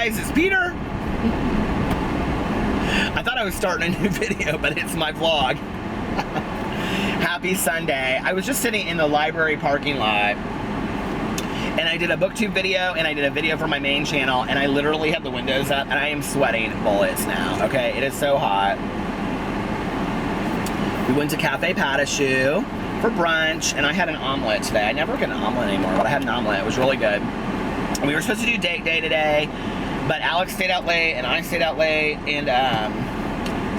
guys, it's Peter. I thought I was starting a new video, but it's my vlog. Happy Sunday. I was just sitting in the library parking lot, and I did a booktube video, and I did a video for my main channel, and I literally had the windows up, and I am sweating bullets now, okay? It is so hot. We went to Cafe Patachou for brunch, and I had an omelet today. I never get an omelet anymore, but I had an omelet. It was really good. And we were supposed to do date day today, but Alex stayed out late, and I stayed out late, and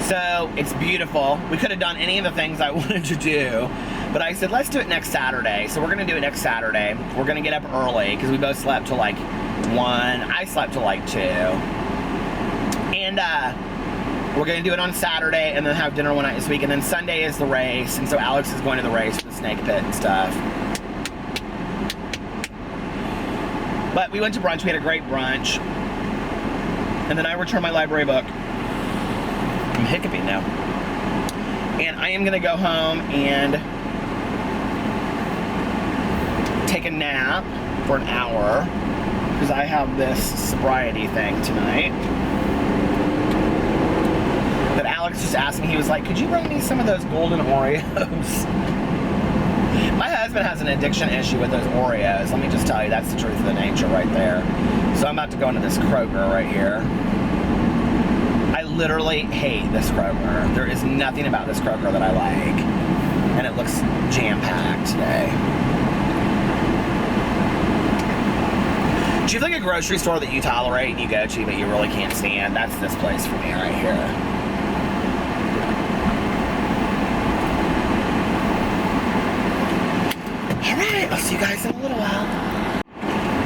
so it's beautiful. We could have done any of the things I wanted to do, but I said, let's do it next Saturday. So we're gonna do it next Saturday. We're gonna get up early, because we both slept till like 1. I slept till like 2. And we're gonna do it on Saturday, and then have dinner one night this week, and then Sunday is the race, and so Alex is going to the race for the snake pit and stuff. But we went to brunch, we had a great brunch, and then I returned my library book. I'm hiccuping now. And I am gonna go home and take a nap for an hour, because I have this sobriety thing tonight. But Alex just asked me, he was like, could you bring me some of those golden Oreos? My husband has an addiction issue with those Oreos. Let me just tell you, that's the truth of the nature right there. So I'm about to go into this Kroger right here. I literally hate this Kroger. There is nothing about this Kroger that I like. And it looks jam-packed today. Do you have like a grocery store that you tolerate and you go to but you really can't stand? That's this place for me right here. Alright, I'll see you guys in a little while.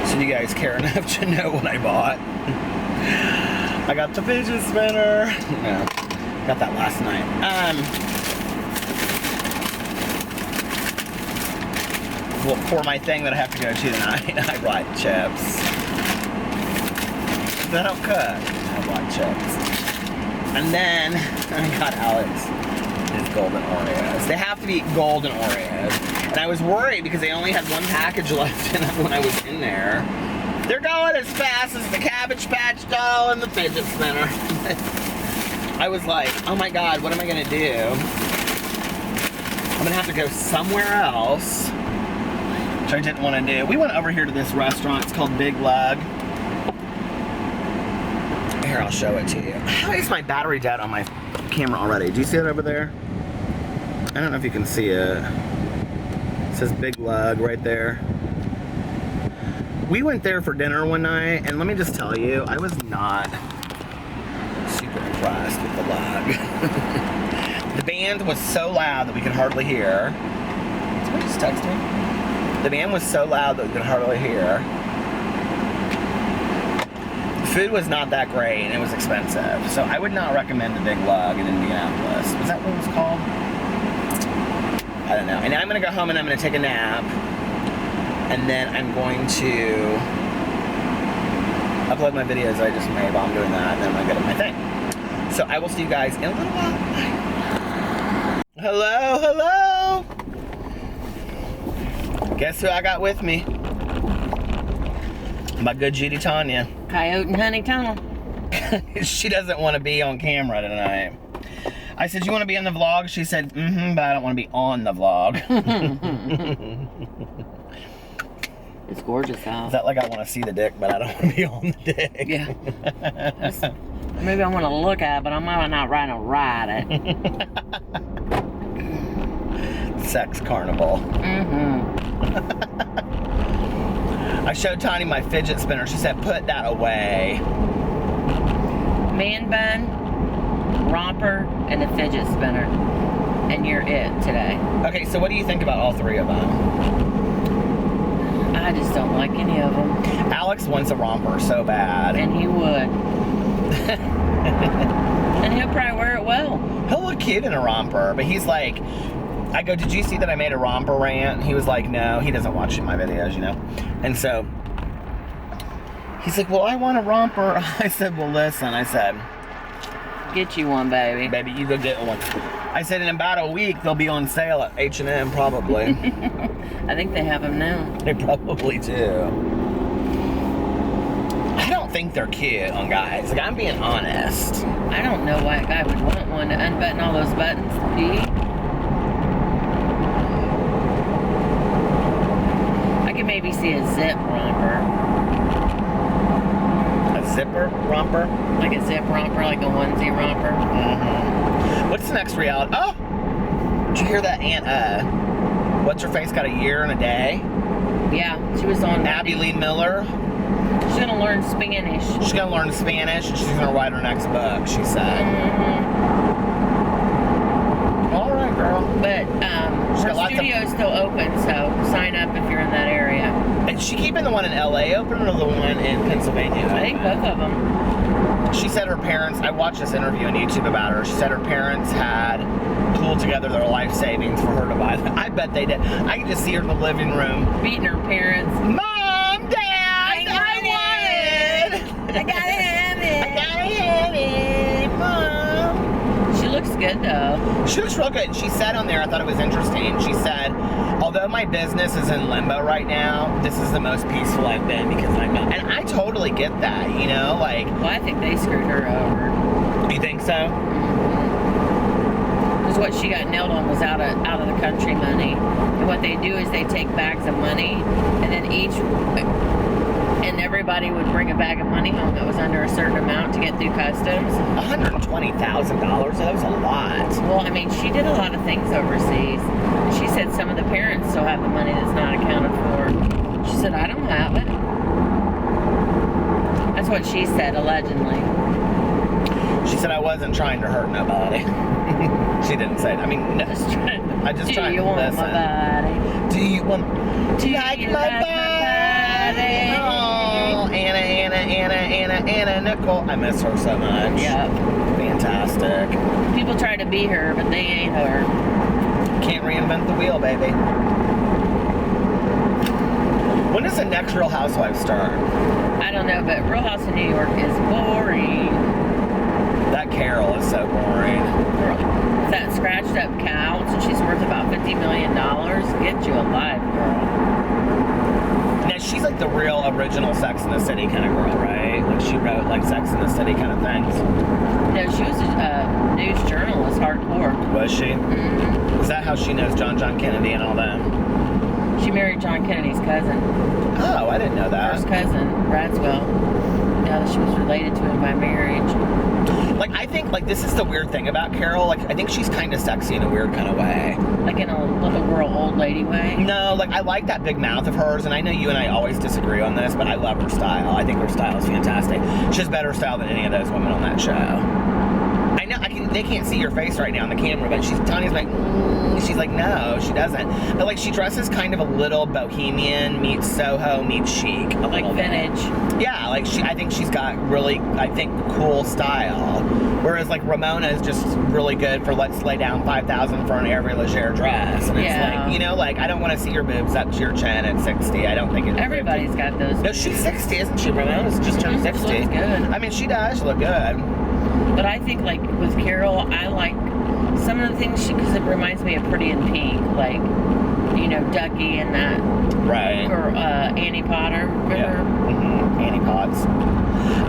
So you guys care enough to know what I bought. I got the fidget spinner. No, got that last night. Well, for my thing that I have to go to tonight, I brought chips. I don't cook. I bought chips. And then I got Alex his golden Oreos. They have to be golden Oreos. And I was worried because they only had one package left in when I was in there. They're going as fast as the Cabbage Patch doll and the fidget spinner. I was like, oh my God, what am I gonna do? I'm gonna have to go somewhere else, which I didn't wanna do. We went over here to this restaurant, it's called Big Lug. Here, I'll show it to you. How is my battery dead on my camera already? Do you see it over there? I don't know if you can see it. It says Big Lug right there. We went there for dinner one night, and let me just tell you, I was not super impressed with the lug. The band was so loud that we could hardly hear. Somebody just text me. The band was so loud that we could hardly hear. The food was not that great, and it was expensive. So I would not recommend the Big Lug in Indianapolis. Was that what it was called? I don't know. And I'm gonna go home and I'm gonna take a nap. And then I'm going to upload my videos I just made while I'm doing that, and then I'm gonna go to my thing. So I will see you guys in a little while. Bye. Hello, hello. Guess who I got with me? My good Judy Tanya. Coyote and Honey Tunnel. She doesn't want to be on camera tonight. I said, you want to be on the vlog? She said, but I don't want to be on the vlog. It's gorgeous out. Is that like I want to see the dick, but I don't want to be on the dick? Yeah. Maybe I want to look at it, but I might not want to ride it. Sex carnival. I showed Tiny my fidget spinner. She said, put that away. Man bun, romper, and the fidget spinner. And you're it today. Okay, so what do you think about all three of them? I just don't like any of them. Alex wants a romper so bad. And he would. And he'll probably wear it well. He'll look cute in a romper, but he's like, I go, did you see that I made a romper rant? He was like, no, he doesn't watch my videos, you know? And so, he's like, well, I want a romper. I said, well, listen, I said, get you one, baby. Baby, you go get one. I said, in about a week, they'll be on sale at H&M, probably. I think they have them now. They probably do. I don't think they're cute on guys. Like, I'm being honest. I don't know why a guy would want one to unbutton all those buttons to pee. I could maybe see a zip romper. A zipper romper? Like a zip romper, like a onesie romper. Mm-hmm. What's the next reality? Oh! Did you hear that what's her face got a year and a day? Yeah, she was on Abby Lee Miller. She's gonna learn Spanish. She's gonna learn Spanish and she's gonna write her next book, she said. Mm-hmm. All right, girl. But her studio is still open, so sign up if you're in that area. Is she keeping the one in LA open or the one in Pennsylvania open? I think both of them. She said her parents, I watched this interview on YouTube about her. She said her parents had pooled together their life savings for her to buy them. I bet they did. I can just see her in the living room. Beating her parents. Mom, Dad, I want it. I gotta have it. I gotta have it, Mom. She looks good though. She looks real good. She said on there, I thought it was interesting. She said, although my business is in limbo right now, this is the most peaceful I've been because I'm not. And I totally get that, you know, like. Well, I think they screwed her over. You think so? Because what she got nailed on was out of the country money. And what they do is they take bags of money, and then and everybody would bring a bag of money home that was under a certain amount to get through customs. $120,000? That was a lot. Well, I mean, she did a lot of things overseas. She said some of the parents still have the money that's not accounted for. She said, I don't have it. That's what she said, allegedly. She said I wasn't trying to hurt nobody. She didn't say it. I mean, no. I just tried to listen. My body? Do you want Do like you my like body? Oh, Anna, Nicole. I miss her so much. Yep. Fantastic. People try to be her, but they ain't her. Can't reinvent the wheel, baby. When does the next Real Housewives start? I don't know, but Real House of New York is boring. That Carol is so boring. That scratched up couch, and she's worth about $50 million. Get you a life, girl. Now, she's like the real original Sex and the City kind of girl, right? Like, she wrote, like, Sex and the City kind of things. No, she was a news journalist, hardcore. Was she? Mm-hmm. Is that how she knows John Kennedy and all that? She married John Kennedy's cousin. Oh, I didn't know that. First cousin, Bradswell. Now that she was related to him by marriage. Like, I think, like, this is the weird thing about Carol. Like, I think she's kind of sexy in a weird kind of way. Like in a little girl, old lady way? No, like, I like that big mouth of hers, and I know you and I always disagree on this, but I love her style. I think her style is fantastic. She has better style than any of those women on that show. I know, they can't see your face right now on the camera, but Tanya's like, she's like, no, she doesn't. But, like, she dresses kind of a little bohemian, meets Soho, meets chic. Like vintage. Yeah, like, I think she's got really, cool style. Whereas, like, Ramona is just really good for let's lay down $5,000 for an Hervé Leger dress. And it's like, you know, like, I don't want to see your boobs up to your chin at 60. I don't think it's Everybody's 50. Got those. No, she's 60, isn't she? Ramona's just turned 60. She looks good. I mean, she does look good. But I think, like, with Carol, I like some of the things because it reminds me of Pretty in Pink. Like, you know, Ducky and that. Right. Or Annie Potter. Remember? Yeah. Mm-hmm. Annie Potts.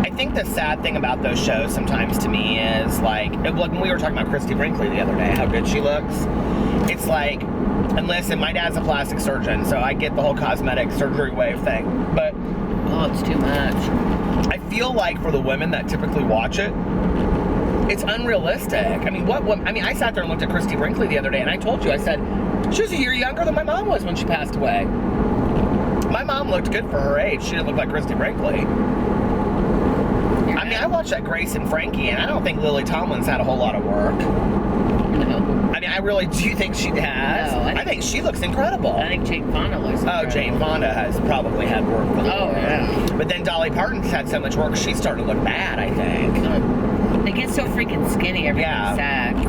I think the sad thing about those shows sometimes to me is, like when we were talking about Christy Brinkley the other day, how good she looks. It's like, and listen, my dad's a plastic surgeon, so I get the whole cosmetic surgery wave thing. But oh, it's too much. I feel like for the women that typically watch it, it's unrealistic. I mean, I sat there and looked at Christy Brinkley the other day, and I told you, I said, she was a year younger than my mom was when she passed away. My mom looked good for her age. She didn't look like Christy Brinkley. I mean, I watched that Grace and Frankie, and I don't think Lily Tomlin's had a whole lot of work. No. I mean, I really do think she has. No, I think she looks incredible. I think Jane Fonda looks incredible. Oh, Jane Fonda has probably had work. Oh, yeah. But then Dolly Parton's had so much work, she's starting to look bad, I think. They get so freaking skinny, everything sags.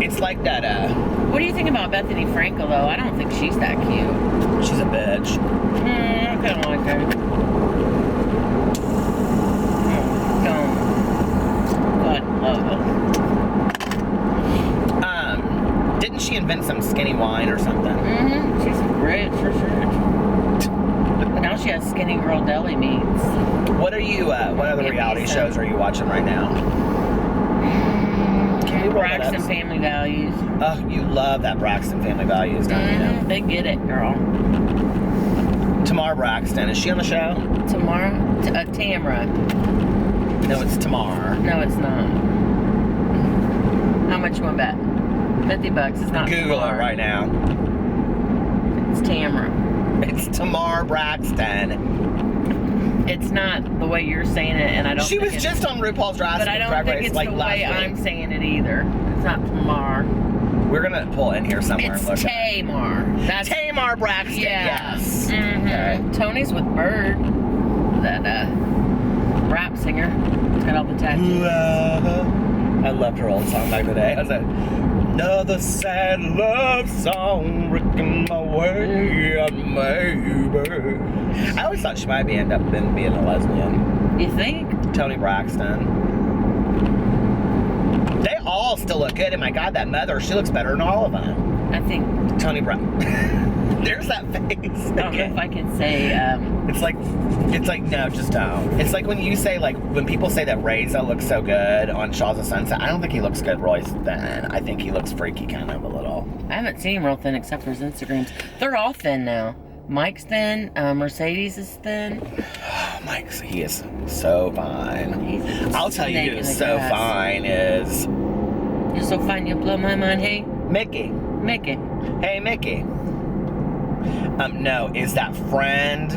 It's like that, What do you think about Bethany Frankel, though? I don't think she's that cute. She's a bitch. I kind of like her. God love her. Didn't she invent some skinny wine or something? Mm-hmm. She's rich for sure. But now she has skinny girl deli meats. What other reality shows are you watching right now? Can you roll that Braxton up? Family Values. Oh, you love that Braxton Family Values, don't you? They get it, girl. Tamar Braxton, is she on the show? Tamara? Tamra. No, it's Tamar. No, it's not. How much you want to bet? $50. It's not Google Tamar. it right now. It's Tamra. It's Tamar Braxton. It's not the way you're saying it, and I don't She think was just on RuPaul's Drag but I don't Race think it's like the last way week. I'm saying it either. It's not Tamar. We're gonna pull in here somewhere It's and look. Tamar. That's Tamar Braxton. yeah. Yes. Mhm. Okay. Tony's with Bird, that rap singer. He's got all the tattoos. I loved her old song back in the day. I was like, another sad love song, wrecking my way on maybe. I always thought she might end up being a lesbian. You think? Tony Braxton. They all still look good, and my God, that mother, she looks better than all of them. I think. Tony Braxton. There's that face. I don't know if I can say. It's like no, just don't. It's like when you say when people say that Reza looks so good on Shaws of Sunset. I don't think he looks good really thin. I think he looks freaky kind of a little. I haven't seen him real thin except for his Instagrams. They're all thin now. Mike's thin. Mercedes is thin. Oh, Mike's, he is so fine. I'll tell you snake in who's the so grass. fine is You're so fine, you blow my mind. Hey, Mickey. Mickey. Hey, Mickey. No, is that friend?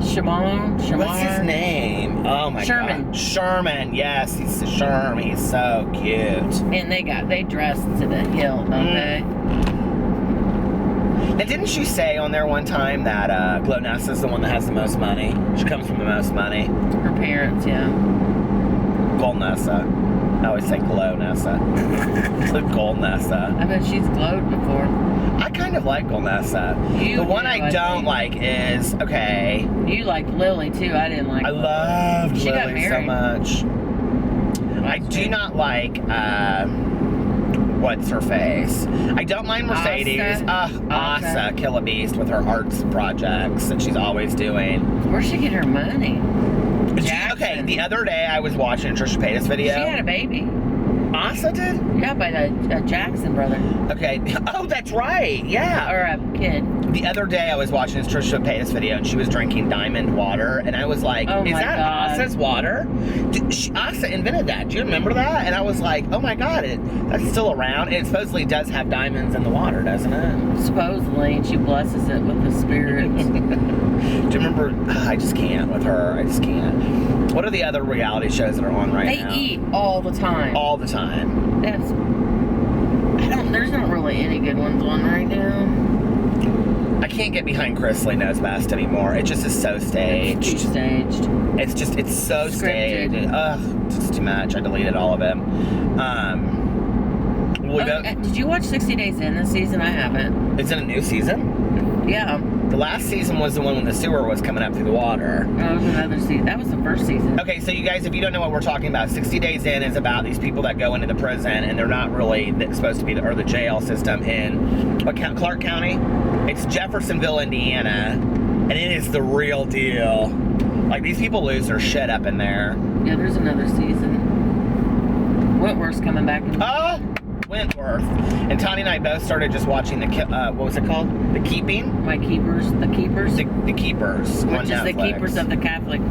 Shimon. What's his name? Oh my Sherman. God. Sherman. Yes, he's Sherman. He's so cute. And they dress to the hill, don't they? And didn't she say on there one time that Glonessa is the one that has the most money? She comes from the most money. Her parents, yeah. Golnessa. I always say Glonessa. Golnessa. I bet she's glowed before. I kind of like Golnessa. You The one do, I I don't think. like is, okay, You like Lily too. I didn't like. I Lily. loved She got Lily so married. much. I do not like, what's her face? I don't mind Mercedes. Asa, Kill a Beast with her arts projects that she's always doing. Where'd she get her money? Okay, Jackson. the other day I was watching a Trisha Paytas video. She had a baby. Asa did? Yeah, by the Jackson brother. Okay. Oh, that's right. Yeah. Or a kid. The other day I was watching this Trisha Paytas video and she was drinking diamond water and I was like, Oh is my that God. Asa's water? Asa invented that. Do you remember that? And I was like, oh my God, that's still around. And it supposedly does have diamonds in the water, doesn't it? Supposedly, she blesses it with the spirits. Do you remember? I just can't with her. I just can't. What are the other reality shows that are on right now? They eat all the time. All the time. There's not really any good ones on right now. I can't get behind Chris Lee Knows Best anymore. It just is so staged. It's too staged. It's so Scripted. staged. Ugh, it's just too much. I deleted all of it. Did you watch 60 Days In this season? I haven't. Is it a new season? Yeah. The last season was the one when the sewer was coming up through the water. That was another season. That was the first season. Okay, so you guys, if you don't know what we're talking about, 60 Days In is about these people that go into the prison and they're not really supposed to be, or the jail system in Clark County. It's Jeffersonville, Indiana, and it is the real deal. Like, these people lose their shit up in there. Yeah, there's another season. Wentworth's coming back. Wentworth. And Tony and I both started just watching what was it called? The Keeping? The Keepers. The Keepers on Which is the Netflix. Keepers of the Catholic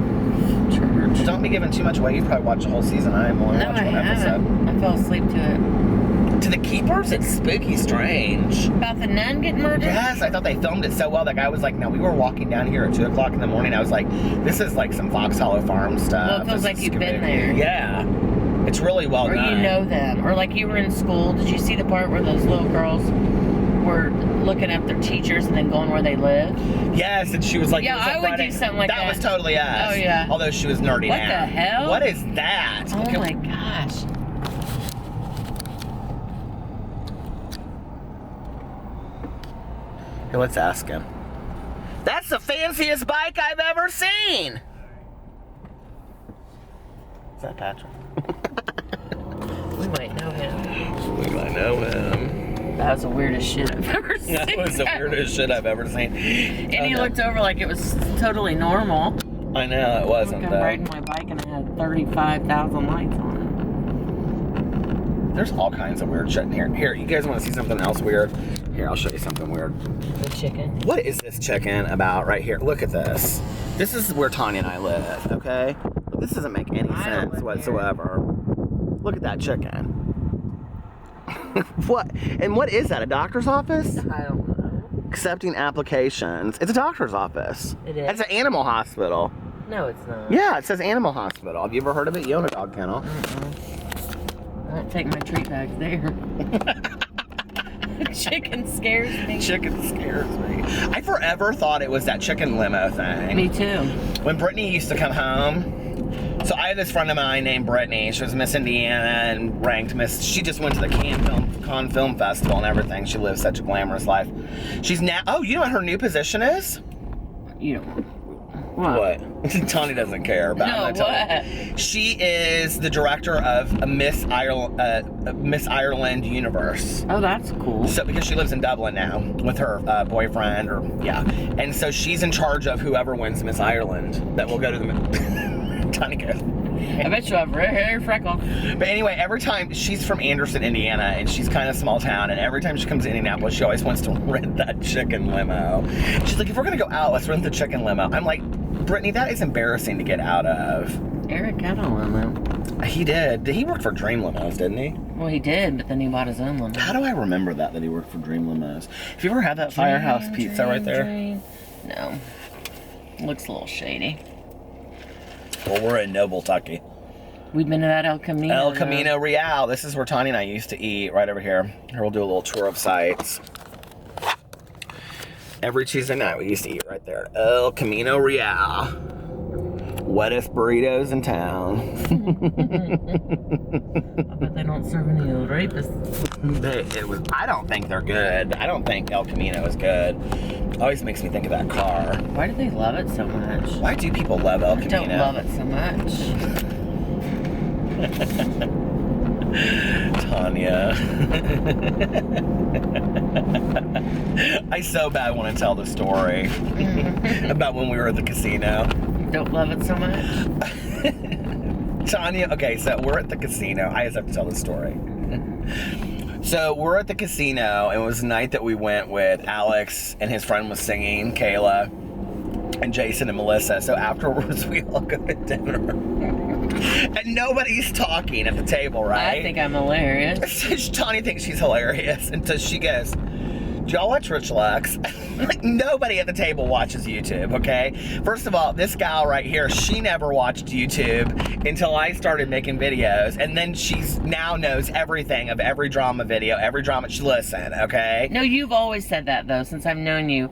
Church. Don't be giving too much away. You've probably watched the whole season. I have only No, watched I one episode. haven't. I fell asleep to it. To the Keepers? It's spooky strange. About the nun getting murdered? Yes, I thought they filmed it so well. That guy was like, no, we were walking down here at 2 o'clock in the morning. I was like, this is like some Fox Hollow Farm stuff. Well, it feels This like is you've been spooky. there. Yeah. It's really well Or done. you know them. Or like you were in school. Did you see the part where those little girls were looking up their teachers and then going where they live? Yes, and she was like, Yeah, it was I would do something like that. That was totally us. Oh, yeah. Although she was nerdy What out. the hell? What is that? Oh Okay. my gosh. Here, let's ask him. That's the fanciest bike I've ever seen. Is that Patrick? We might know him. We might know him. That was the weirdest shit I've ever seen. That was the weirdest shit I've ever seen. And he looked over like it was totally normal. I know, it wasn't Look, though. I'm riding my bike and I had 35,000 lights on There's all kinds of weird shit in here. Here, you guys want to see something else weird? Here, I'll show you something weird. it. The chicken. What is this chicken about right here? Look at this. This is where Tanya and I live, okay? This doesn't make any sense whatsoever. Look at that chicken. What? And what is that, a doctor's office? I don't know. Accepting applications. It's a doctor's office. It is? It's an animal hospital. No, it's not. Yeah, it says animal hospital. Have you ever heard of it? You own a dog kennel. I don't take my treat bags there. Chicken scares me. Chicken scares me. I forever thought it was that chicken limo thing. Me too. When Brittany used to come home, so I had this friend of mine named Brittany. She was Miss Indiana and ranked Miss. She just went to the Cannes Film Festival and everything. She lives such a glamorous life. She's now. Oh, you know what her new position is? You don't. What? Tony doesn't care. But No, I'm gonna tell you. She is the director of a Miss Ireland Universe. Oh, that's cool. So because she lives in Dublin now with her boyfriend, and so she's in charge of whoever wins Miss Ireland that will go to the. Tony goes. I bet you have red hair, freckle. But anyway, every time she's from Anderson, Indiana, and she's kind of small town, and every time she comes to Indianapolis, she always wants to rent that chicken limo. She's like, if we're gonna go out, let's rent the chicken limo. I'm like, Brittany, that is embarrassing to get out of. Eric had a limo. He did. He worked for Dream Limos, didn't he? Well, he did, but then he bought his own limo. How do I remember that he worked for Dream Limos? Have you ever had that Firehouse Pizza right there? No. Looks a little shady. Well, we're in Noble, Tucky. We've been to that El Camino. El Camino Real. This is where Tanya and I used to eat, right over here. Here, we'll do a little tour of sites. Every Tuesday night, we used to eat right there. El Camino Real. Wettest burritos in town. I bet they don't serve any old rapists. I don't think they're good. I don't think El Camino is good. Always makes me think of that car. Why do they love it so much? Why do people love El I Camino? don't love it so much. Tanya. I so bad want to tell the story about when we were at the casino. Don't love it so much? Tanya, okay, so we're at the casino. I just have to tell the story. So we're at the casino, and it was the night that we went with Alex, and his friend was singing, Kayla, and Jason and Melissa. So afterwards, we all go to dinner. And nobody's talking at the table, right? I think I'm hilarious. So Tanya thinks she's hilarious. And so she goes, do y'all watch Rich Lux? Like, nobody at the table watches YouTube, okay? First of all, this gal right here, she never watched YouTube until I started making videos. And then she's now knows everything of every drama video, every drama. She listen, okay? No, you've always said that, though, since I've known you.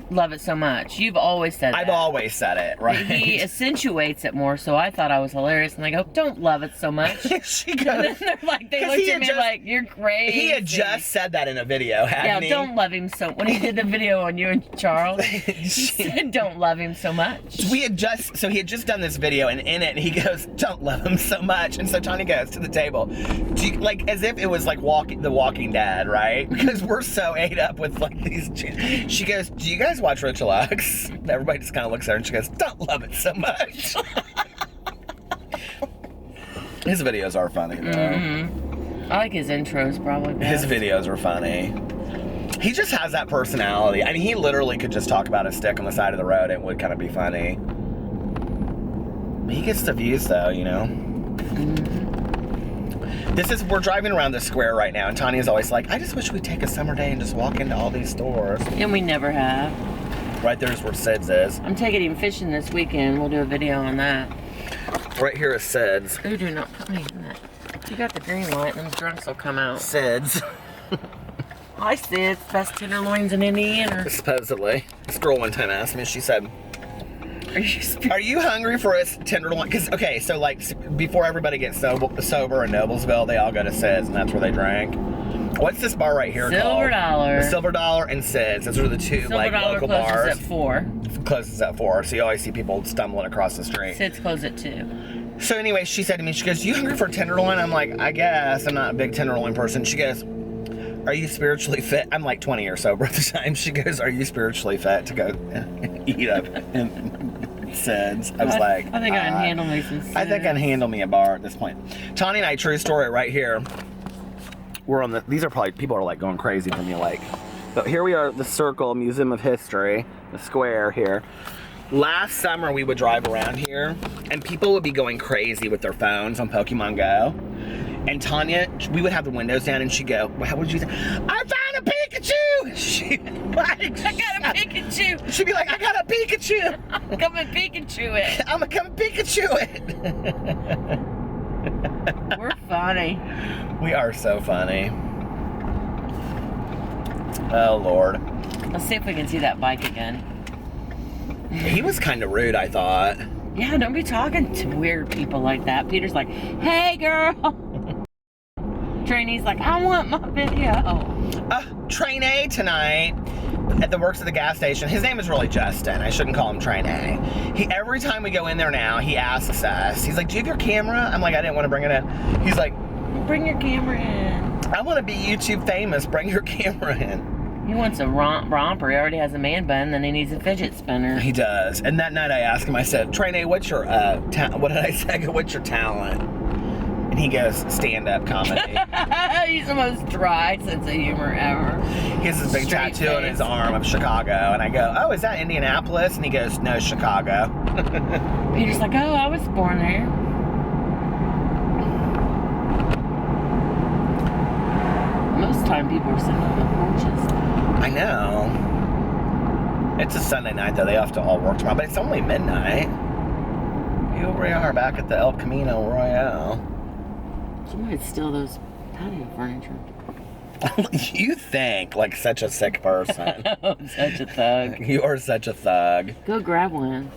Love it so much. You've always said that. I've always said it, right? He accentuates it more, so I thought I was hilarious, and I go, don't love it so much. She goes, And then they're like, they 'cause looked he at had me just- like, you're crazy. he had just said that in a video, hadn't he? don't love him so. When he did the video on you and Charles, he said, don't love him so much. So he had just done this video, and in it he goes, don't love him so much. And so Tanya goes to the table, do you, like as if it was like The Walking Dead, right? Because we're so ate up with like these. She goes, do you guys watch Rich Lux? Everybody just kind of looks at her and she goes, don't love it so much. His videos are funny though. Mm-hmm. I like his intros probably best. His videos are funny. He just has that personality. I mean, he literally could just talk about a stick on the side of the road and it would kind of be funny. He gets the views though, you know. We're driving around the square right now, and Tanya's always like, I just wish we'd take a summer day and just walk into all these stores. And we never have. Right there's where Sid's is. I'm taking him fishing this weekend. We'll do a video on that. Right here is Sid's. Ooh, do not put me in that. You got the green light, and them drunks will come out. Sid's. Hi, Sid. Best tenderloins in Indiana. Supposedly. This girl one time asked me, she said, Are you hungry for a tenderloin? Because, okay, so like before everybody gets sober in Noblesville, they all go to Sid's, and that's where they drank. What's this bar right here called? Silver Dollar. The Silver Dollar and Sid's. Those are the two Silver like Dollar local closes bars. at 4. Closes at 4, so you always see people stumbling across the street. Sid's close at 2. So anyway, she said to me, she goes, you hungry for a tenderloin? I'm like, I guess. I'm not a big tenderloin person. She goes, are you spiritually fit? I'm like 20 years sober at the time. She goes, are you spiritually fit to go eat up SIDS? I was like, I think I can handle me some SIDS. I think I can handle me a bar at this point. Tanya and I, true story right here. We're on these are probably, people are like going crazy from me, like, but here we are at the Circle Museum of History, the square here. Last summer we would drive around here and people would be going crazy with their phones on Pokemon Go. And Tanya, we would have the windows down and she'd go, well, how would you say? I found a Pikachu! She'd like, I got a Pikachu! She'd be like, I got a Pikachu! Come and Pikachu it! I'm gonna come Pikachu it! We're funny. We are so funny. Oh, Lord. Let's see if we can see that bike again. He was kind of rude, I thought. Yeah, don't be talking to weird people like that. Peter's like, hey, girl. Trainee's like, I want my video. Train A tonight at the works at the gas station. His name is really Justin. I shouldn't call him Train A. Every time we go in there now, he asks us. He's like, do you have your camera? I'm like, I didn't want to bring it in. He's like, bring your camera in. I want to be YouTube famous. Bring your camera in. He wants a romper. He already has a man bun, then he needs a fidget spinner. He does. And that night I asked him, I said, Train A, what's your, what did I say? I go, what's your talent? And he goes, stand-up comedy. He's the most dry sense of humor ever. He has this big tattoo on his arm of Chicago. And I go, oh, is that Indianapolis? And he goes, no, Chicago. Peter's like, oh, I was born there. Most time people are sitting on the porches. I know. It's a Sunday night, though. They have to all work tomorrow. But it's only midnight. Here we are back at the El Camino Royale. Somebody steal those patio furniture. You think like such a sick person. I'm such a thug. You are such a thug. Go grab one.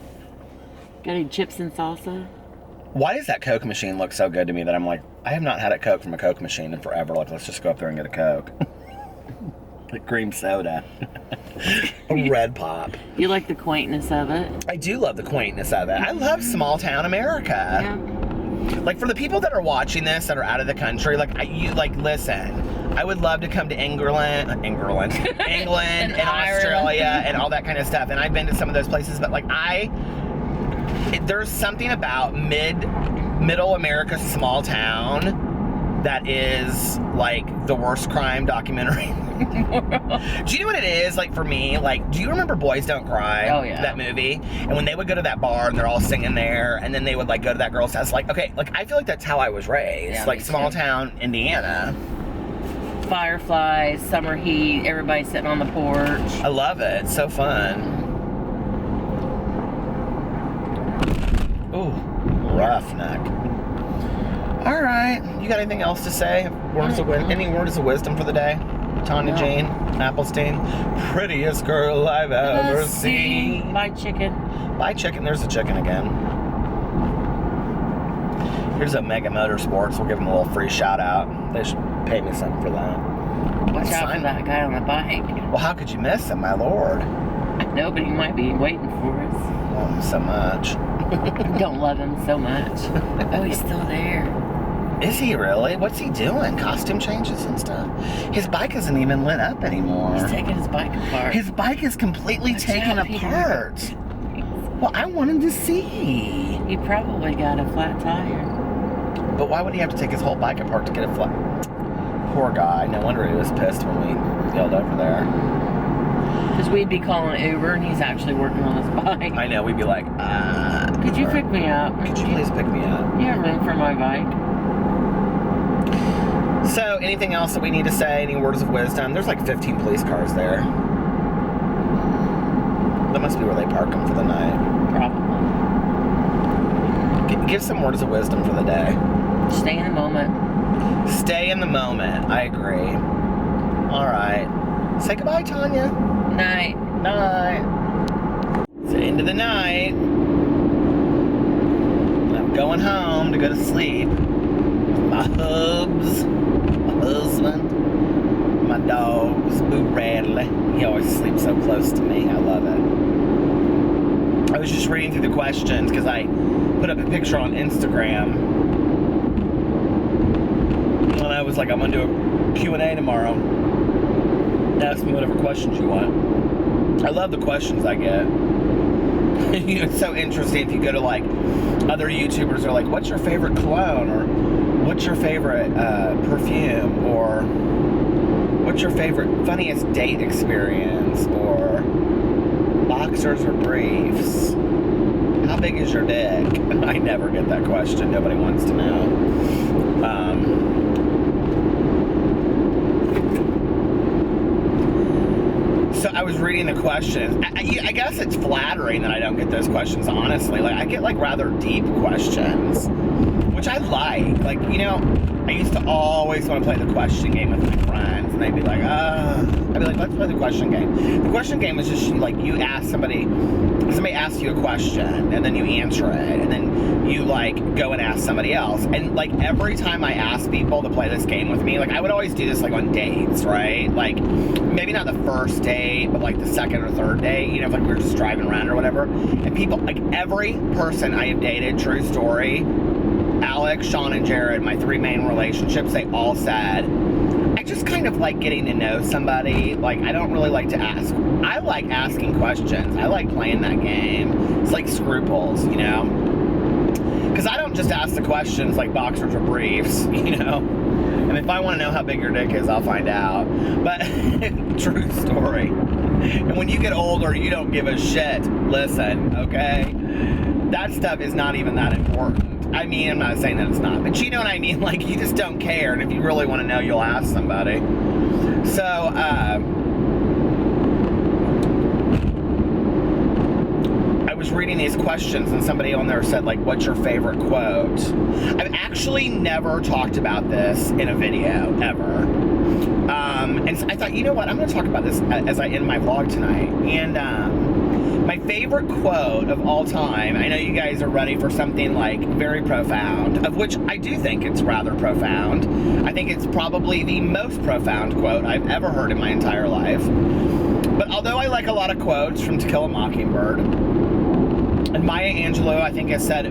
Got any chips and salsa? Why does that Coke machine look so good to me that I'm like, I have not had a Coke from a Coke machine in forever. Like, let's just go up there and get a Coke. Like cream soda. A red pop. You like the quaintness of it? I do love the quaintness of it. I love small town America. Yeah. Like for the people that are watching this that are out of the country, like listen. I would love to come to England and Australia and all that kind of stuff. And I've been to some of those places, but like there's something about middle America small town that is like the worst crime documentary. Do you know what it is? Like for me, like, do you remember Boys Don't Cry? Oh yeah. That movie? And when they would go to that bar and they're all singing there, and then they would like go to that girl's house, like, okay, like I feel like that's how I was raised. Yeah, like small town Indiana. Fireflies, summer heat, everybody sitting on the porch. I love it. It's so fun. Ooh, roughneck. All right. You got anything else to say? Any words of wisdom for the day? Tanya Jane Applestein, prettiest girl I've ever seen. Buy chicken. Buy chicken. There's the chicken again. Here's a Mega Motorsports. We'll give them a little free shout out. They should pay me something for that. Watch out for that guy on the bike. Well, how could you miss him, my lord? I know, but he might be waiting for us. Love him so much. Don't love him so much. Oh, he's still there. Is he really? What's he doing? Costume changes and stuff? His bike isn't even lit up anymore. He's taking his bike apart. His bike is completely taken apart. Well, I wanted to see. He probably got a flat tire. But why would he have to take his whole bike apart to get a flat? Poor guy. No wonder he was pissed when we yelled over there. Because we'd be calling Uber and he's actually working on his bike. I know. We'd be like, could you pick me up? Could you please pick me up? You have room for my bike? So, anything else that we need to say? Any words of wisdom? There's like 15 police cars there. That must be where they park them for the night. Probably. Give some words of wisdom for the day. Stay in the moment. Stay in the moment. I agree. All right. Say goodbye, Tanya. Night. Night. It's the end of the night. I'm going home to go to sleep. My hubs, my husband, my dogs, Boo Radley. He always sleeps so close to me. I love it. I was just reading through the questions because I put up a picture on Instagram. And I was like, I'm going to do a Q&A tomorrow. Ask me whatever questions you want. I love the questions I get. You know, it's so interesting if you go to like other YouTubers are like, what's your favorite cologne, or what's your favorite perfume, or what's your favorite funniest date experience, or boxers or briefs, how big is your dick? I never get that question. Nobody wants to know. So I was reading the questions. I guess it's flattering that I don't get those questions, honestly. Like, I get like rather deep questions, which I like. Like, you know, I used to always want to play the question game with my friends, and they'd be like, I'd be like, let's play the question game. The question game was just like, you ask somebody asks you a question, and then you answer it, and then you like go and ask somebody else. And like every time I ask people to play this game with me, like I would always do this like on dates, right? Like maybe not the first date, but like the second or third date, you know, if like we were just driving around or whatever. And people, like every person I have dated, true story, Alex, Sean, and Jared, my 3 main relationships, they all said, I just kind of like getting to know somebody. Like, I don't really like to ask. I like asking questions. I like playing that game. It's like Scruples, you know? Because I don't just ask the questions like boxers or briefs, you know? And if I want to know how big your dick is, I'll find out. But, true story. And when you get older, you don't give a shit. Listen, okay? That stuff is not even that important. I mean, I'm not saying that it's not, but you know what I mean? Like, you just don't care, and if you really want to know, you'll ask somebody. So, I was reading these questions, and somebody on there said, like, what's your favorite quote? I've actually never talked about this in a video, ever. And so I thought, you know what, I'm going to talk about this as I end my vlog tonight. And, my favorite quote of all time, I know you guys are ready for something like very profound, of which I do think it's rather profound. I think it's probably the most profound quote I've ever heard in my entire life. But although I like a lot of quotes from To Kill a Mockingbird, and Maya Angelou, I think, has said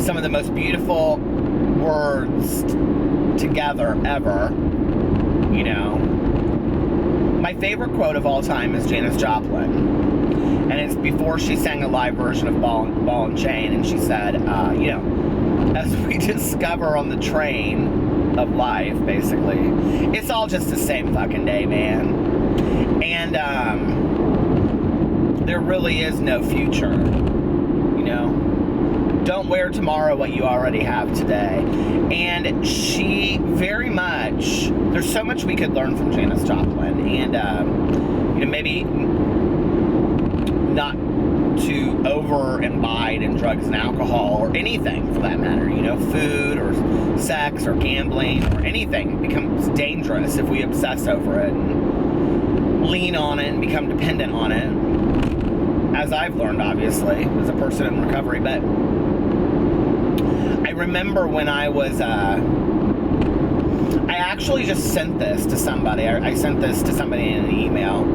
some of the most beautiful words together ever, you know. My favorite quote of all time is Janis Joplin. And it's before she sang a live version of Ball and Chain, and she said, you know, as we discover on the train of life, basically, it's all just the same fucking day, man. And there really is no future, you know. Don't wear tomorrow what you already have today. And she very much, there's so much we could learn from Janis Joplin, and you know, maybe not to over imbibe in drugs and alcohol, or anything for that matter, you know, food or sex or gambling or anything becomes dangerous if we obsess over it and lean on it and become dependent on it, as I've learned, obviously, as a person in recovery. But I remember when I was, I actually just sent this to somebody. I sent this to somebody in an email.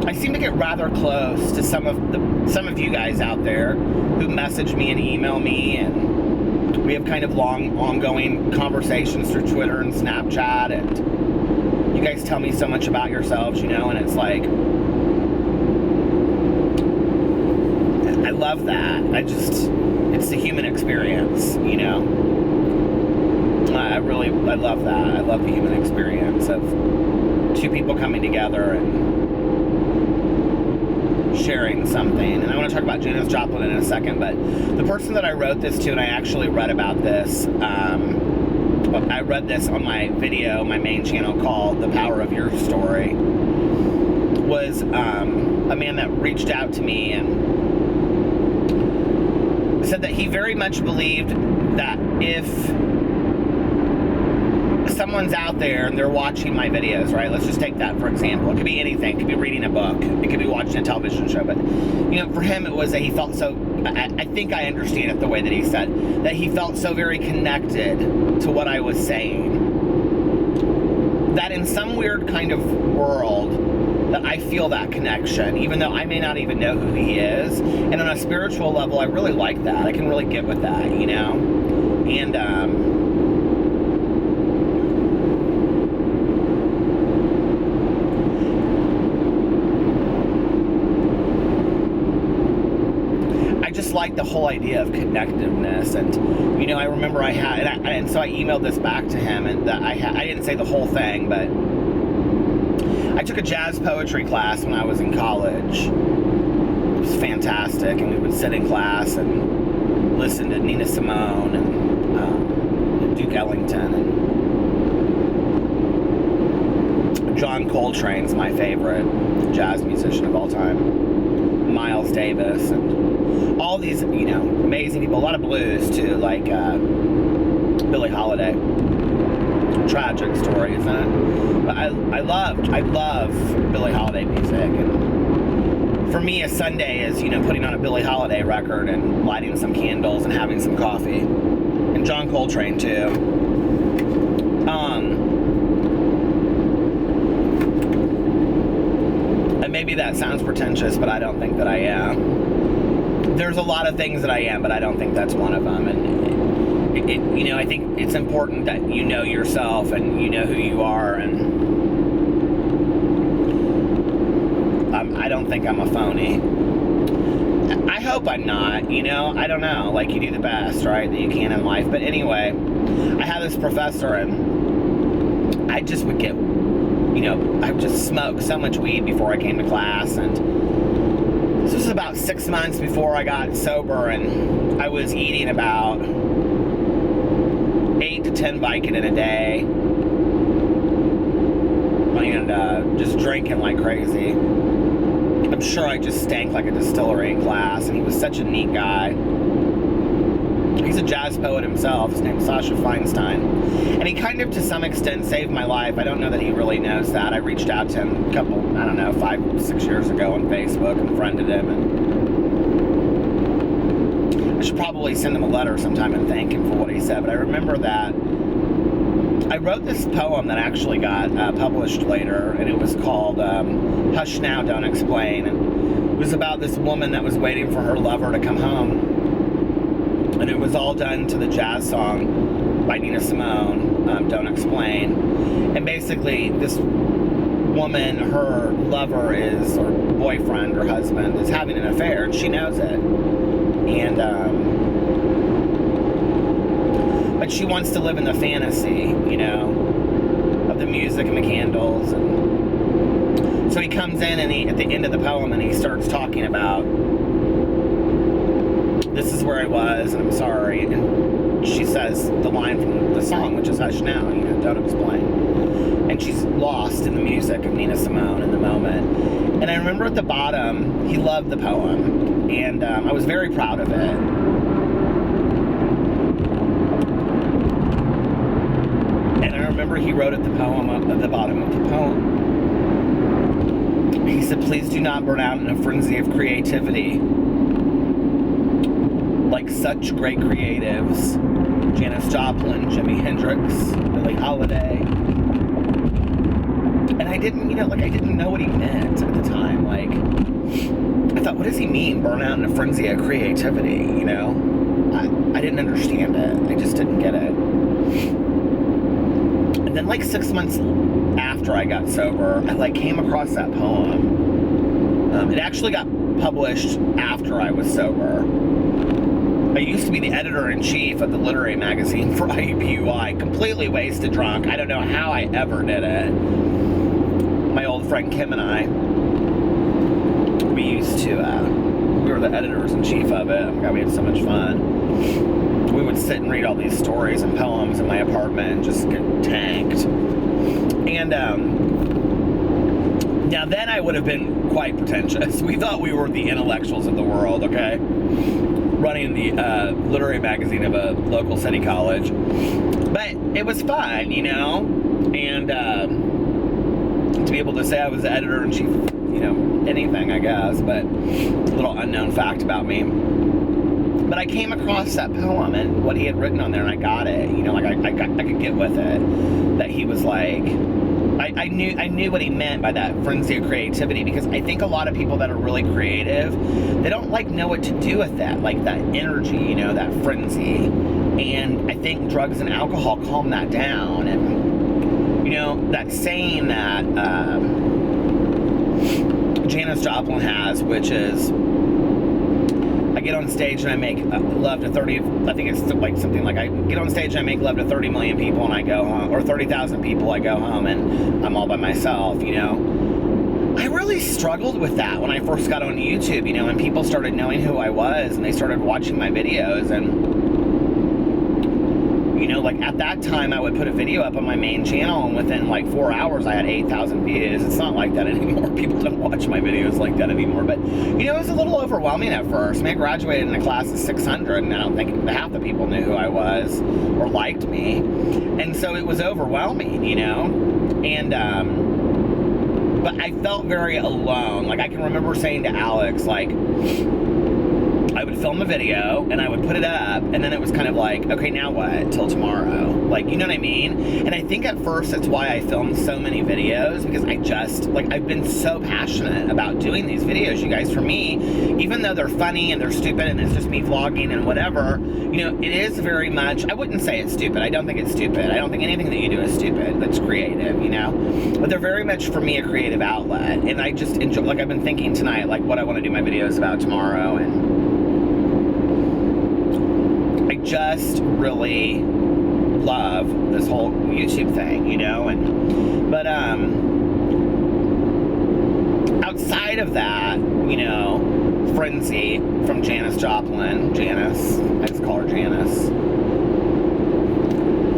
I seem to get rather close to some of you guys out there who message me and email me, and we have kind of long, ongoing conversations through Twitter and Snapchat, and you guys tell me so much about yourselves, you know, and it's like, I love that. It's the human experience, you know. I love that. I love the human experience of two people coming together and sharing something. And I want to talk about Janis Joplin in a second, but the person that I wrote this to, and I actually read about this, I read this on my video, my main channel called The Power of Your Story, was a man that reached out to me and said that he very much believed that if someone's out there and they're watching my videos, right? Let's just take that for example. It could be anything. It could be reading a book. It could be watching a television show. But, you know, for him it was that he felt so, I think I understand it the way that he said, that he felt so very connected to what I was saying, that in some weird kind of world that I feel that connection, even though I may not even know who he is. And on a spiritual level, I really like that. I can really get with that, you know? And, just like the whole idea of connectiveness. And, you know, I remember I had, and so I emailed this back to him, and that I didn't say the whole thing, but I took a jazz poetry class when I was in college. It was fantastic, and we would sit in class and listen to Nina Simone and Duke Ellington, and John Coltrane's my favorite jazz musician of all time. Miles Davis, and all these, you know, amazing people. A lot of blues too, like Billie Holiday. Tragic story, isn't it? But I love Billie Holiday music, and for me, a Sunday is, you know, putting on a Billie Holiday record and lighting some candles and having some coffee, and John Coltrane too. And maybe that sounds pretentious, but I don't think that I am. There's a lot of things that I am, but I don't think that's one of them. And you know, I think it's important that you know yourself and you know who you are, and I don't think I'm a phony. I hope I'm not, you know, I don't know, like, you do the best, right, that you can in life. But anyway, I had this professor, and I just would get, you know, I would just smoke so much weed before I came to class, and this was about 6 months before I got sober, and I was eating about 8 to 10 Vicodin in a day, and just drinking like crazy. I'm sure I just stank like a distillery in class, and he was such a neat guy. He's a jazz poet himself. His name's Sasha Feinstein, and he kind of, to some extent, saved my life. I don't know that he really knows that. I reached out to him a couple, I don't know, 5, 6 years ago on Facebook and friended him, and I should probably send him a letter sometime and thank him for what he said. But I remember that I wrote this poem that actually got published later, and it was called Hush Now, Don't Explain. And it was about this woman that was waiting for her lover to come home, and it was all done to the jazz song by Nina Simone, Don't Explain. And basically, this woman, her lover is, or boyfriend or husband, is having an affair, and she knows it. And but she wants to live in the fantasy, you know, of the music and the candles. And so he comes in, and at the end of the poem, and he starts talking about, this is where I was, and I'm sorry. And she says the line from the song, which is Hush Now, you know, Don't Explain. And she's lost in the music of Nina Simone in the moment. And I remember at the bottom, he loved the poem, and I was very proud of it. And I remember he wrote at the poem, at the bottom of the poem, he said, "Please do not burn out in a frenzy of creativity. Like such great creatives, Janis Joplin, Jimi Hendrix, Billie Holiday." And I didn't, you know, like, I didn't know what he meant at the time. Like, I thought, what does he mean, burn out in a frenzy of creativity, you know? I didn't understand it. I just didn't get it. And then, like, 6 months after I got sober, I, like, came across that poem. It actually got published after I was sober. I used to be the editor-in-chief of the literary magazine for IUPUI, completely wasted drunk. I don't know how I ever did it. My old friend Kim and I, we used to, we were the editors-in-chief of it. Oh my God, we had so much fun. We would sit and read all these stories and poems in my apartment and just get tanked. And now then I would have been quite pretentious. We thought we were the intellectuals of the world, okay? Running the literary magazine of a local city college. But it was fun, you know? And to be able to say I was the editor-in-chief, you know, anything, I guess, but a little unknown fact about me. But I came across that poem and what he had written on there, and I got it, you know, like I could get with it. That he was like, I knew what he meant by that frenzy of creativity, because I think a lot of people that are really creative, they don't like know what to do with that, like that energy, you know, that frenzy. And I think drugs and alcohol calm that down. And you know, that saying that Janis Joplin has, which is, I get on stage and I make love to 30, I think it's like something like I get on stage and I make love to 30 million people and I go home, or 30,000 people, I go home and I'm all by myself, you know. I really struggled with that when I first got on YouTube, you know, and people started knowing who I was and they started watching my videos. And you know, like at that time I would put a video up on my main channel and within like 4 hours I had 8,000 views. It's not like that anymore. People don't watch my videos like that anymore. But, you know, it was a little overwhelming at first. I mean, I graduated in a class of 600 and I don't think half the people knew who I was or liked me. And so it was overwhelming, you know. And, but I felt very alone. Like I can remember saying to Alex, like, I would film a video and I would put it up and then it was kind of like, okay, now what? Till tomorrow. Like, you know what I mean? And I think at first that's why I filmed so many videos, because I just, like, I've been so passionate about doing these videos, you guys. For me, even though they're funny and they're stupid and it's just me vlogging and whatever, you know, it is very much, I wouldn't say it's stupid. I don't think it's stupid. I don't think anything that you do is stupid that's creative, you know? But they're very much, for me, a creative outlet. And I just enjoy, like I've been thinking tonight, like what I want to do my videos about tomorrow, and I just really love this whole YouTube thing, you know, but outside of that, you know, Frenzy from Janis Joplin, Janice, I just call her Janice.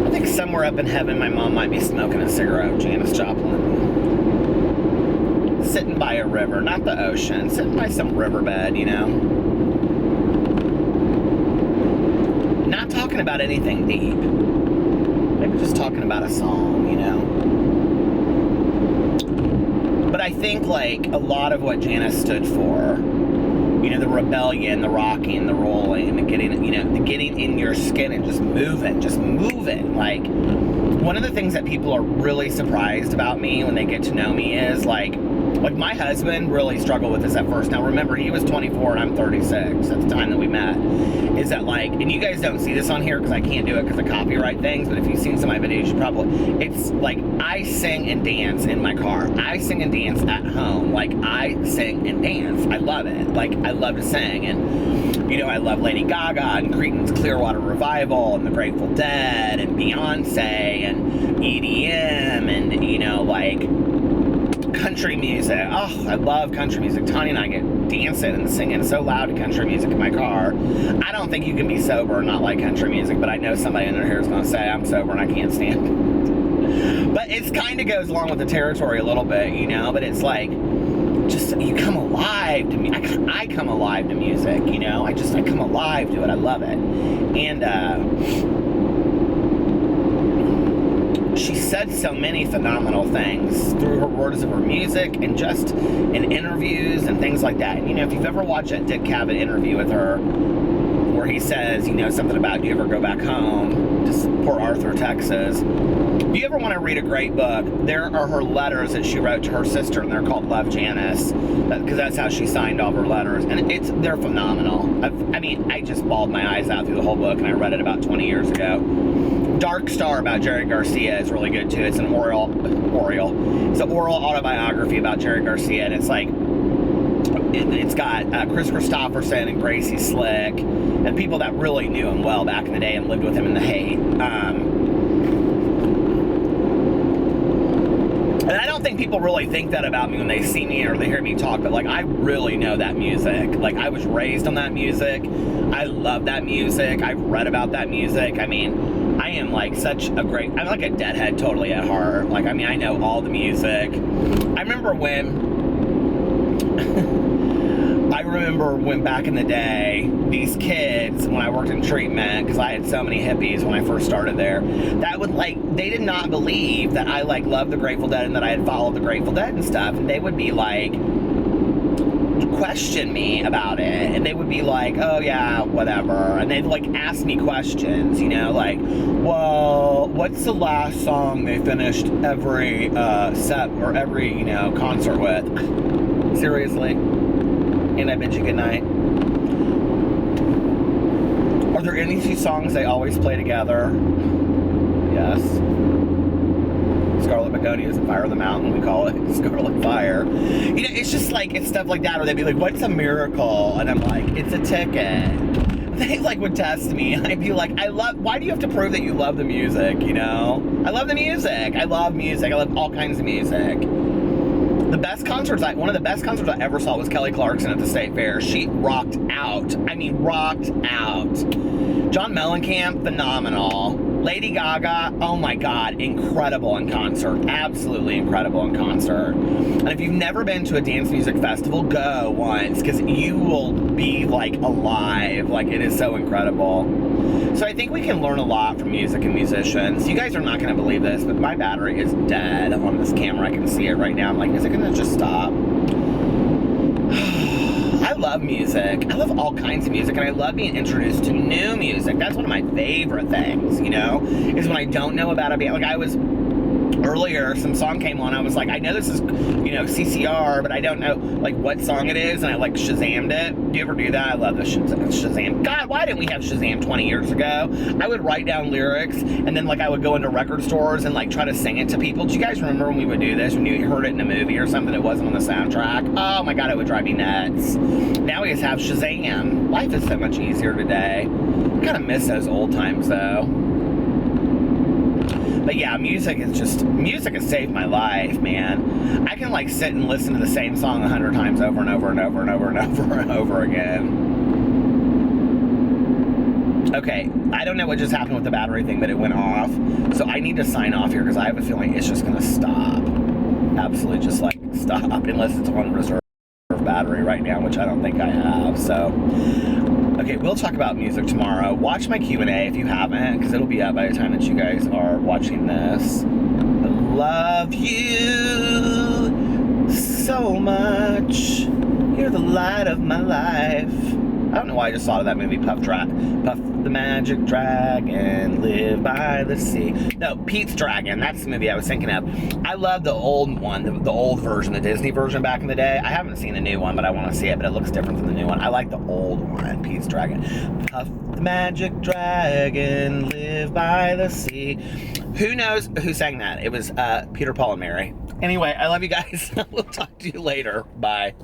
I think somewhere up in heaven my mom might be smoking a cigarette with Janis Joplin. Sitting by a river, not the ocean, sitting by some riverbed, you know. Not talking about anything deep. Maybe just talking about a song, you know. But I think like a lot of what Janice stood for, you know, the rebellion, the rocking, the rolling, the getting, you know, the getting in your skin and just moving. Like, one of the things that people are really surprised about me when they get to know me is like my husband really struggled with this at first. Now remember, he was 24 and I'm 36 at the time that we met. Is that like, and you guys don't see this on here because I can't do it because of copyright things, but if you've seen some of my videos, you probably, it's like I sing and dance in my car. I sing and dance at home. Like I sing and dance. I love it. Like I love to sing. And you know, I love Lady Gaga and Creedence Clearwater Revival and the Grateful Dead and Beyonce and EDM and, you know, like country music. Oh, I love country music. Tanya and I get dancing and singing so loud to country music in my car. I don't think you can be sober and not like country music, but I know somebody in here is going to say I'm sober and I can't stand it. But it kind of goes along with the territory a little bit, you know, but it's like, just, you come alive to me. I come alive to music, you know. I come alive to it. I love it. And, she said so many phenomenal things through her words of her music and just in interviews and things like that. And, you know, if you've ever watched that Dick Cavett interview with her where he says, you know, something about, do you ever go back home to Port Arthur, Texas? If you ever want to read a great book, there are her letters that she wrote to her sister, and they're called Love Janice, because that's how she signed all her letters. And they're phenomenal. I mean, I just bawled my eyes out through the whole book, and I read it about 20 years ago. Dark Star about Jerry Garcia is really good too. It's an oral autobiography about Jerry Garcia, and it's like it's got Chris Christopherson and Gracie Slick and people that really knew him well back in the day and lived with him in the hate. And I don't think people really think that about me when they see me or they hear me talk, but like I really know that music. Like I was raised on that music. I love that music. I've read about that music. I mean, I am like I'm like a Deadhead totally at heart. Like, I mean, I know all the music. I remember when back in the day, these kids, when I worked in treatment, because I had so many hippies when I first started there, that would like, they did not believe that I like loved the Grateful Dead and that I had followed the Grateful Dead and stuff. And they would be like, question me about it, and they would be like, oh yeah, whatever, and they'd like ask me questions, you know, like, well, what's the last song they finished every set or every, you know, concert with? Seriously? And I bid you good night. Are there any two songs they always play together? Yes. scarlet begonias and fire of the mountain. We call it scarlet fire. You know, it's just like, it's stuff like that. Or they'd be like, what's a miracle? And I'm like, it's a ticket. They like would test me. I'd be like, why do you have to prove that you love the music, you know? I love the music. I love music. I love all kinds of music. One of the best concerts I ever saw was Kelly Clarkson at the State Fair. She rocked out. I mean, rocked out. John Mellencamp, phenomenal. Lady Gaga, oh my God, incredible in concert. Absolutely incredible in concert. And if you've never been to a dance music festival, go once, because you will be like alive. Like, it is so incredible. So I think we can learn a lot from music and musicians. You guys are not going to believe this, but my battery is dead on this camera. I can see it right now. I'm like, is it going to just stop? I love music. I love all kinds of music, and I love being introduced to new music. That's one of my favorite things, you know, is when I don't know about a band. Like, I was earlier, some song came on, I was like, I know this is, you know, CCR, but I don't know, like, what song it is, and I, like, Shazammed it. Do you ever do that? I love the Shazam. God, why didn't we have Shazam 20 years ago? I would write down lyrics, and then, like, I would go into record stores and, like, try to sing it to people. Do you guys remember when we would do this, when you heard it in a movie or something that wasn't on the soundtrack? Oh, my God, it would drive me nuts. Now we just have Shazam. Life is so much easier today. I kind of miss those old times, though. But yeah, music has saved my life, man. I can like sit and listen to the same song 100 times over and over and over and over and over and over again. Okay, I don't know what just happened with the battery thing, but it went off. So I need to sign off here because I have a feeling it's just gonna stop. Absolutely just like stop, unless it's on reserve battery right now, which I don't think I have, so. Okay, we'll talk about music tomorrow. Watch my Q&A if you haven't, because it'll be up by the time that you guys are watching this. I love you so much. You're the light of my life. I don't know why I just thought of that movie, Puff the Magic Dragon, Live by the Sea. No, Pete's Dragon. That's the movie I was thinking of. I love the old one, the old version, the Disney version back in the day. I haven't seen the new one, but I want to see it, but it looks different than the new one. I like the old one, Pete's Dragon. Puff the Magic Dragon, Live by the Sea. Who knows who sang that? It was Peter, Paul, and Mary. Anyway, I love you guys. We'll talk to you later. Bye.